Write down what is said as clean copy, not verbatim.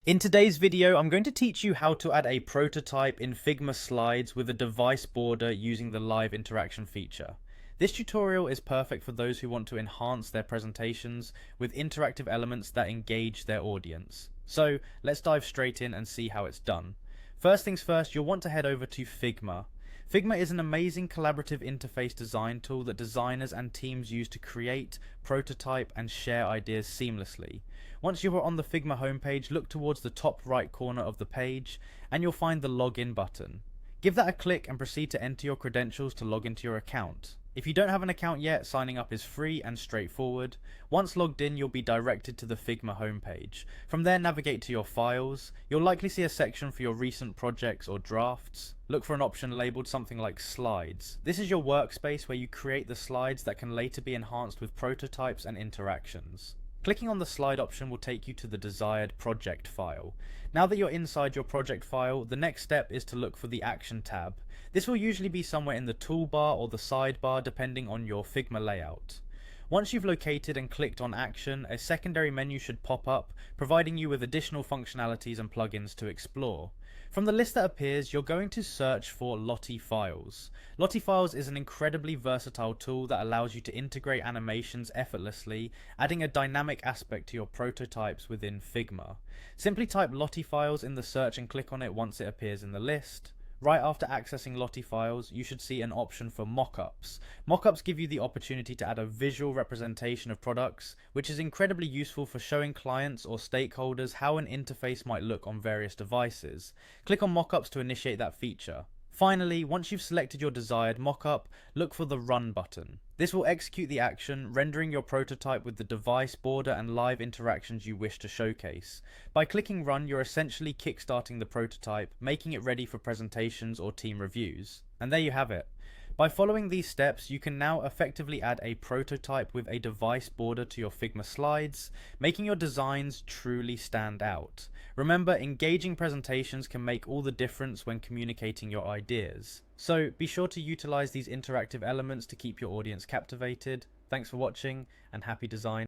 In today's video, I'm going to teach you how to add a prototype in Figma slides with a device border using the live interaction feature. This tutorial is perfect for those who want to enhance their presentations with interactive elements that engage their audience. So let's dive straight in and see how it's done. First things first, you'll want to head over to Figma. Figma is an amazing collaborative interface design tool that designers and teams use to create, prototype, and share ideas seamlessly. Once you are on the Figma homepage, look towards the top right corner of the page and you'll find the login button. Give that a click and proceed to enter your credentials to log into your account. If you don't have an account yet, signing up is free and straightforward. Once logged in, you'll be directed to the Figma homepage. From there, navigate to your files. You'll likely see a section for your recent projects or drafts. Look for an option labeled something like slides. This is your workspace where you create the slides that can later be enhanced with prototypes and interactions. Clicking on the slide option will take you to the desired project file. Now that you're inside your project file, the next step is to look for the Action tab. This will usually be somewhere in the toolbar or the sidebar depending on your Figma layout. Once you've located and clicked on Action, a secondary menu should pop up, providing you with additional functionalities and plugins to explore. From the list that appears, you're going to search for Lottie Files. Lottie Files is an incredibly versatile tool that allows you to integrate animations effortlessly, adding a dynamic aspect to your prototypes within Figma. Simply type Lottie Files in the search and click on it once it appears in the list. Right after accessing Lottie Files, you should see an option for mockups. Mockups give you the opportunity to add a visual representation of products, which is incredibly useful for showing clients or stakeholders how an interface might look on various devices. Click on mockups to initiate that feature. Finally, once you've selected your desired mockup, look for the Run button. This will execute the action, rendering your prototype with the device border and live interactions you wish to showcase. By clicking Run, you're essentially kickstarting the prototype, making it ready for presentations or team reviews. And there you have it. By following these steps, you can now effectively add a prototype with a device border to your Figma slides, making your designs truly stand out. Remember, engaging presentations can make all the difference when communicating your ideas. So be sure to utilize these interactive elements to keep your audience captivated. Thanks for watching and happy design.